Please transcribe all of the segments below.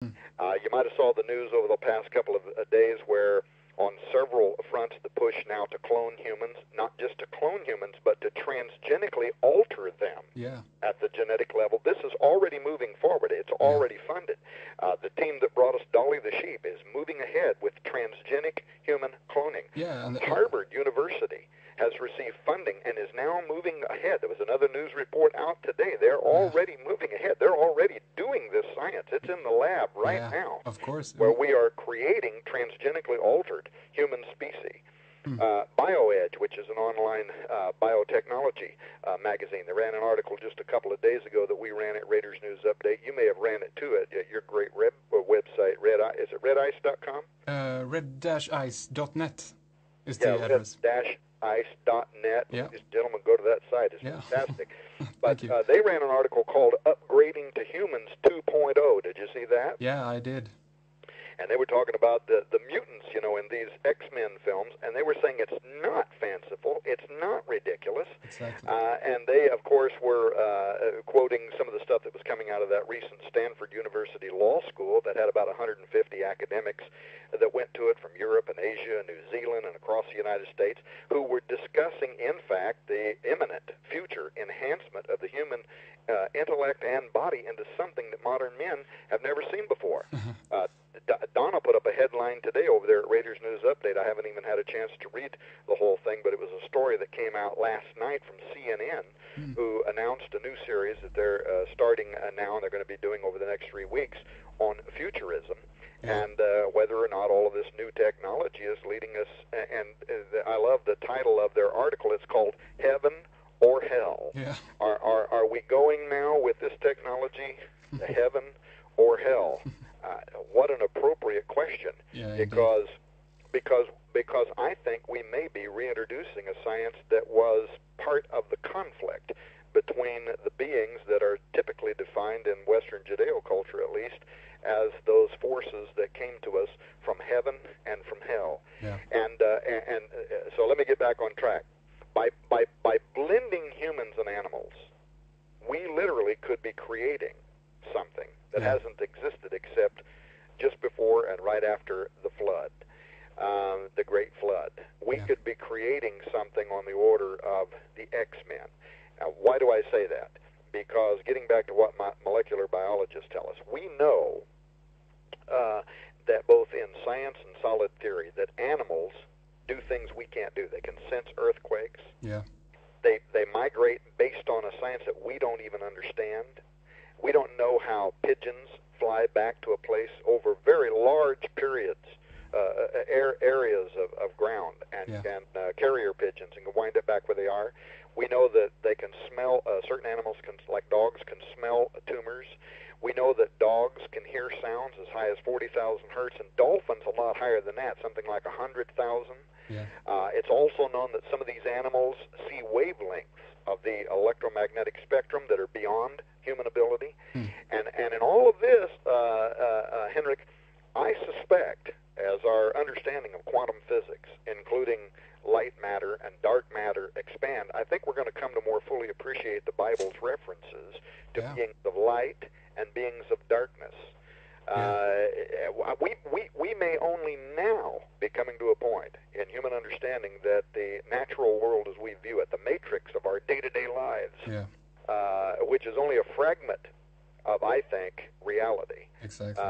You might have saw the news over the past couple of days where on several fronts the push now to clone humans, not just to clone humans, but to transgenically alter them at the genetic level. This is already moving forward. It's already funded. The team that brought us Dolly the sheep is moving ahead with transgenic human cloning. Harvard University has received funding and is now moving ahead. There was another news report out today. They're already moving ahead. They're already doing this science. It's in the lab right now. Of course. Where we are creating transgenically altered human species. BioEdge, which is an online biotechnology magazine. They ran an article just a couple of days ago that we ran at Raiders News Update. You may have ran it too at your great website, is it redice.com? Red-ice.net is the address. Red-ice.net. Yeah. These gentlemen go to that site. It's fantastic. But you. They ran an article called Upgrading to Humans 2.0. Did you see that? Yeah, I did. And they were talking about the mutants, in these X-Men films, and they were saying it's not fanciful, it's not ridiculous. Exactly. And they, of course, were quoting some of the stuff that was coming out of that recent Stanford University Law School that had about 150 academics that went to it from Europe and Asia and New Zealand and across the United States, who were discussing, in fact, the imminent future enhancement of the human intellect and body into something that modern men have never seen before. Donna put up a headline today over there at Raiders News Update. I haven't even had a chance to read the whole thing, but it was a story that came out last night from CNN, who announced a new series that they're starting now, and they're going to be doing over the next 3 weeks on futurism. And whether or not all of this new technology is leading us, and I love the title of their article. It's called Heaven or Hell. Are we going now with this technology to heaven or hell? What an appropriate question, because I think we may be reintroducing a science that was part of the conflict between the beings that are typically defined in Western Judeo culture, at least, as those forces that came to us from heaven and from hell. And so let me get back on track. By blending humans and animals, we literally could be creating something that hasn't existed except just before and right after the flood, the Great Flood. We could be creating something on the order of the X-Men. Now, why do I say that? Because getting back to what molecular biologists tell us, we know that both in science and solid theory that animals do things we can't do. They can sense earthquakes. They migrate based on a science that we don't even understand. We don't know how pigeons fly back to a place over very large periods, areas of ground, and carrier pigeons, and can wind up back where they are. We know that they can smell, certain animals, like dogs, can smell tumors. We know that dogs can hear sounds as high as 40,000 hertz, and dolphins a lot higher than that, something like 100,000. It's also known that some of these animals see wavelengths of the electromagnetic spectrum that are beyond human ability. And in all of this, Henrik, I suspect, as our understanding of quantum physics, including light matter and dark matter, expand, I think we're going to come to more fully appreciate the Bible's references to beings of light and beings of darkness. We may only now be coming to a point in human understanding that the natural world as we view it, the matrix of our day-to-day lives, which is only a fragment of, I think, reality. Exactly.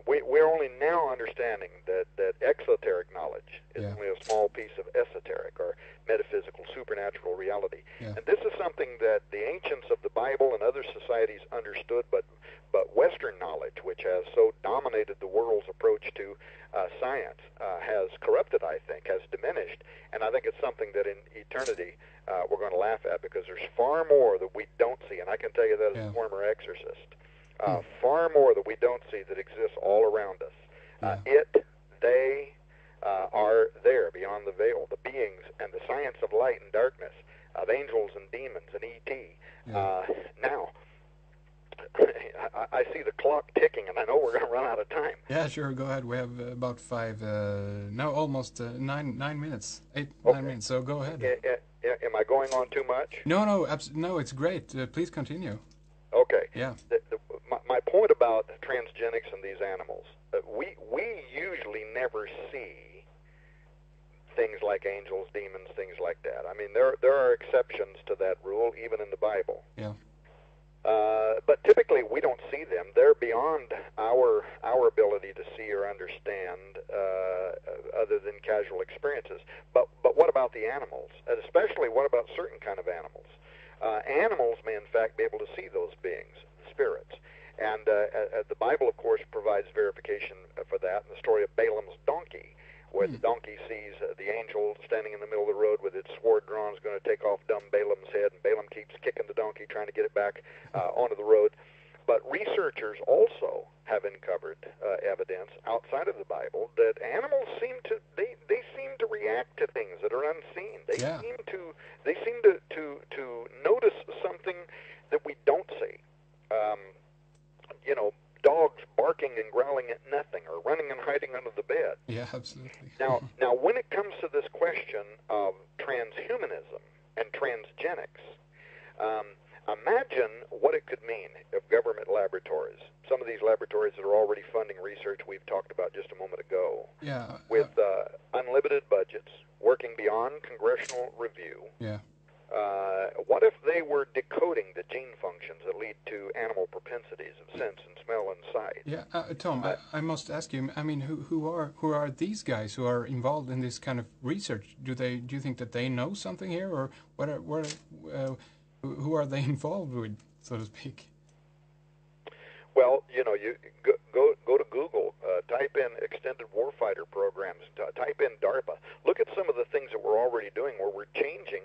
We're only now understanding that exoteric knowledge is only a small piece of esoteric or metaphysical, supernatural reality. And this is something that the ancients of the Bible and other societies understood, but Western knowledge, which has so dominated the world's approach to science, has corrupted, I think, has diminished. And I think it's something that in eternity we're going to laugh at, because there's far more that we don't see. And I can tell you that as a former exorcist. Far more that we don't see that exists all around us. They are there beyond the veil, the beings and the science of light and darkness, of angels and demons and E.T. Now, I see the clock ticking, and I know we're going to run out of time. Yeah, sure, go ahead. We have about almost 9 minutes, 9 minutes, so go ahead. Am I going on too much? No, it's great. Please continue. Okay. Yeah. my point about transgenics and these animals, we usually never see things like angels, demons, things like that. I mean, there are exceptions to that rule, even in the Bible. Yeah. But typically, we don't see them. They're beyond our ability to see or understand, other than casual experiences. But what about the animals? And especially, what about certain kind of animals? Animals may, in fact, be able to see those beings, spirits. And the Bible, of course, provides verification for that in the story of Balaam's donkey, where the donkey sees the angel standing in the middle of the road with its sword drawn, is going to take off dumb Balaam's head, and Balaam keeps kicking the donkey, trying to get it back onto the road. But researchers also have uncovered evidence outside of the Bible that animals seem to react to things that are unseen. They seem to notice something that we don't see. Dogs barking and growling at nothing, or running and hiding under the bed. Yeah, absolutely. Now, when it comes to this question of transhumanism and transgenics, imagine what it could mean if government laboratories, some of these laboratories that are already funding research we've talked about just a moment ago, with unlimited budgets, working beyond congressional review. Yeah. What if they were decoding the gene functions that lead to animal propensities of sense and smell and sight? Yeah, Tom, I must ask you. I mean, who are these guys who are involved in this kind of research? Do you think that they know something here, or who are they involved with, so to speak? Well, you go to Google, type in extended warfighter programs, type in DARPA. Look at some of the things that we're already doing, where we're changing.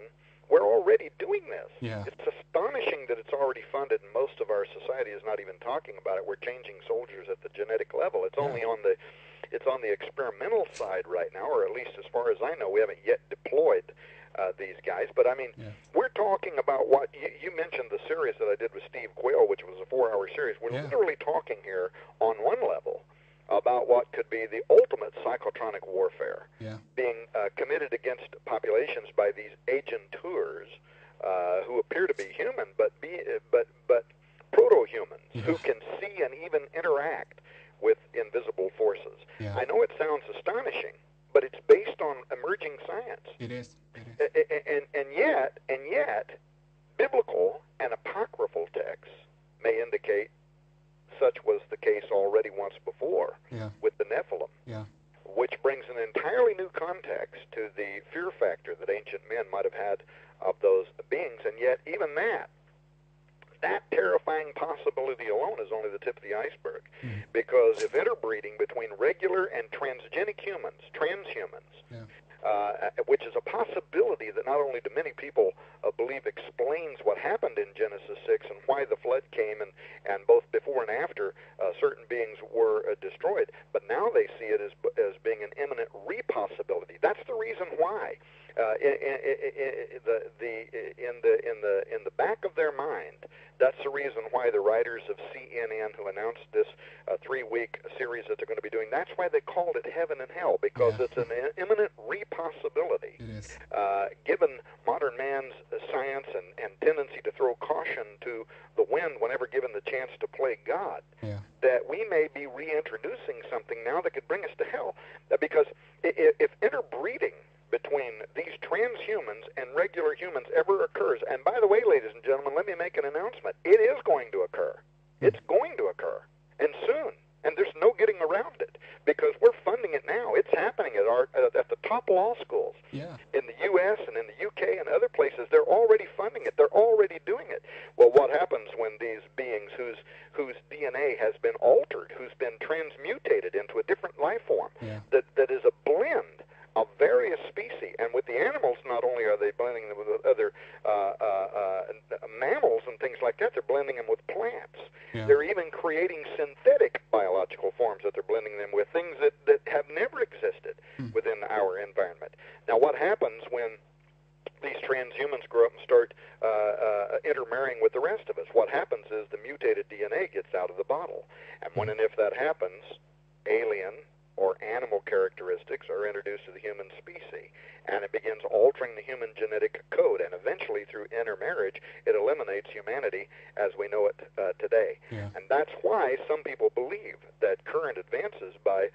We're already doing this. Yeah. It's astonishing that it's already funded, and most of our society is not even talking about it. We're changing soldiers at the genetic level. It's only on the experimental side right now, or at least as far as I know, we haven't yet deployed these guys. But I mean, we're talking about what you mentioned, the series that I did with Steve Quayle, which was a 4-hour series. We're literally talking here on one level about what could be the ultimate psychotronic warfare being committed against populations by these agenteurs who appear to be human, but proto-humans who can see and even interact with invisible forces. Yeah. I know it sounds astonishing, but it's based on emerging science. It is. And yet, biblical and apocryphal texts may indicate such was the case already once before with the Nephilim, which brings an entirely new context to the fear factor that ancient men might have had of those beings. And yet, even that terrifying possibility alone is only the tip of the iceberg. Because if interbreeding between regular and transgenic humans, transhumans, which is a possibility that not only do many people believe explains what happened in Genesis 6 and why the flood came, and both before and after certain beings were destroyed, but now they see it as being an imminent repossibility. That's the reason why in the back of their mind, that's the reason why the writers of CNN, who announced this 3-week series that they're going to be doing, that's why they called it Heaven and Hell, because it's an imminent repossibility. It is. Given modern man's science and tendency to throw caution to the wind whenever given the chance to play God, that we may be reintroducing something now that could bring us to hell. Because if interbreeding between these transhumans and regular humans ever occurs, and by the way, ladies and gentlemen, let me make an announcement. It is going to occur. It's going to occur, and soon. And there's no getting around it, because we're funding it now. It's happening at the top law schools in the U.S. and in the U.K. and other places. They're already funding it. They're already doing it. Well, what happens when these beings whose DNA has been altered, who's been transmutated into a different life form that is a blend of various species, and with the animals, not only are they blending them with other mammals and things like that, they're blending them with plants. They're even creating synthetic biological forms that they're blending them with, things that have never existed within our environment. Now, what happens when these transhumans grow up and start intermarrying with the rest of us? What happens is the mutated DNA gets out of the bottle. And when and if that happens, alien or animal characteristics are introduced to the human species, and it begins altering the human genetic code, and eventually through intermarriage it eliminates humanity as we know it today. Yeah. And that's why some people believe that current advances by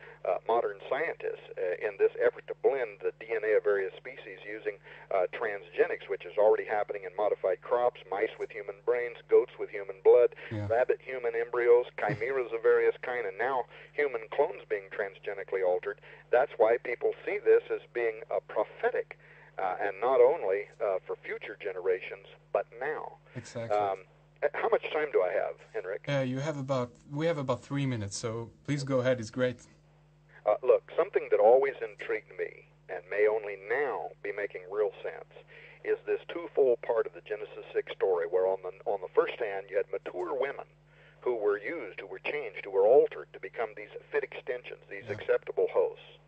modern scientists in this effort to blend the DNA of various species using transgenics, which is already happening in modified crops, mice with human brains, goats with human blood, rabbit-human embryos, chimeras of various kind, and now human clones being transgenically altered. That's why people see this as being a prophetic, and not only for future generations, but now. Exactly. How much time do I have, Henrik? We have about 3 minutes, so please go ahead. It's great. Look, something that always intrigued me, and may only now be making real sense, is this twofold part of the Genesis 6 story, where on the first hand you had mature women who were used, who were changed, who were altered to become these fit extensions, these acceptable hosts.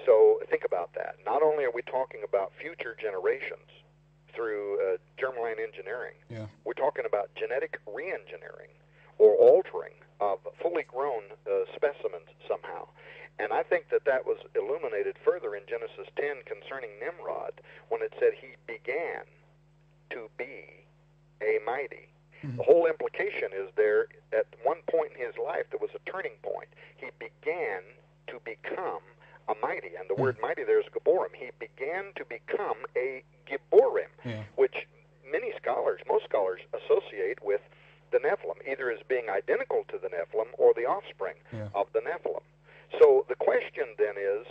So think about that. Not only are we talking about future generations through germline engineering, we're talking about genetic re-engineering or altering of fully grown specimens somehow. And I think that was illuminated further in Genesis 10 concerning Nimrod, when it said he began to be a mighty. The whole implication is there, at one point in his life, there was a turning point. He began to become a mighty, and the word mighty there is Gibborim. He began to become a Gibborim, which most scholars associate with the Nephilim, either as being identical to the Nephilim or the offspring of the Nephilim. So the question then is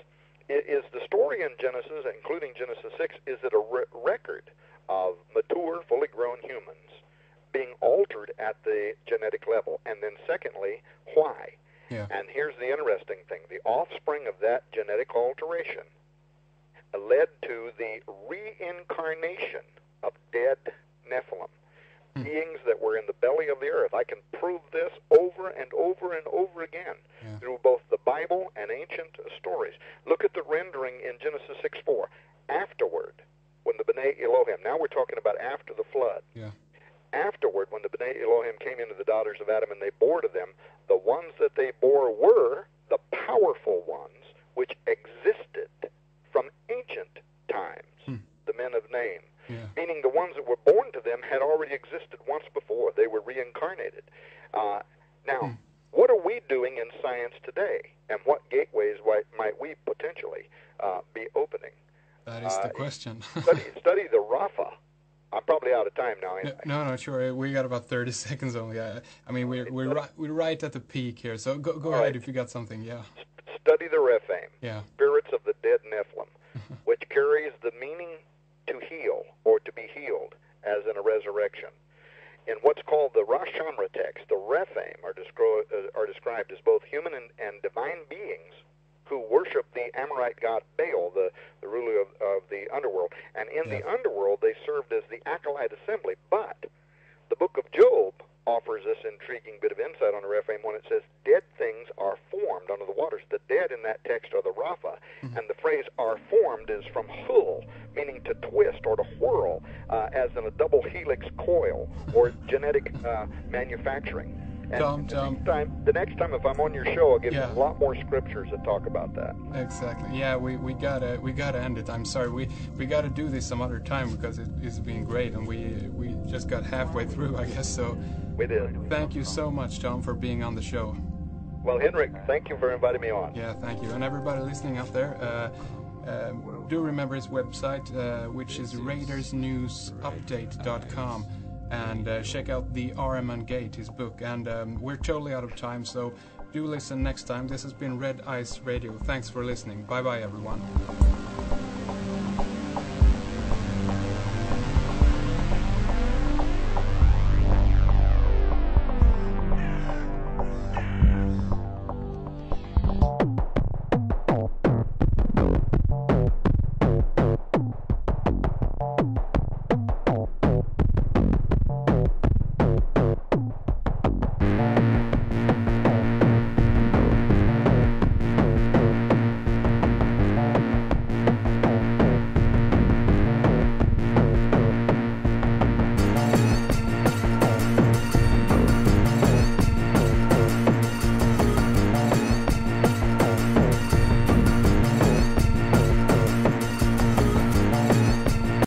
the story in Genesis, including Genesis 6, is it a record of mature, fully grown humans being altered at the genetic level? And then secondly, why? And here's the interesting thing. The offspring of that genetic alteration led to the reincarnation of dead Nephilim, beings that were in the belly of the earth. I can prove this over and over and over again through both the Bible and ancient stories. Look at the rendering in Genesis 6:4. Afterward, when the B'nai Elohim, now we're talking about after the flood, afterward, when the B'nai Elohim came into the daughters of Adam and they bore to them, the ones that they bore were the powerful ones which existed from ancient times, the men of name. Meaning the ones that were born to them had already existed once before. They were reincarnated. Now, what are we doing in science today? And what gateways might we potentially be opening? That is the question. study the Rapha. I'm probably out of time now. No, sure. We got about 30 seconds only. I mean, we're right at the peak here. So go ahead if you got something. Study the Rephaim, spirits of the dead Nephilim, which carries the meaning to heal or to be healed, as in a resurrection. In what's called the Rosh Hashanah text, the Rephaim are described as both human and divine beings who worship the Amorite god Baal, the ruler of the underworld. And in the underworld, they served as the acolyte assembly. But the book of Job offers this intriguing bit of insight on the Rephaim when it says, dead things are formed under the waters. The dead in that text are the Rapha, and the phrase are formed is from hul, meaning to twist or to whirl, as in a double helix coil, or genetic manufacturing. And the next time if I'm on your show, I'll give you a lot more scriptures that talk about that. Exactly. Yeah, we gotta end it. I'm sorry. We gotta do this some other time because it's been great, and we just got halfway through, I guess. So we did. Thank you so much, Tom, for being on the show. Well, Henrik, thank you for inviting me on. Yeah, thank you, and everybody listening out there. Do remember his website, which is RaidersNewsUpdate.com. And check out the RMN Gate, his book. And we're totally out of time, so do listen next time. This has been Red Ice Radio. Thanks for listening. Bye-bye, everyone.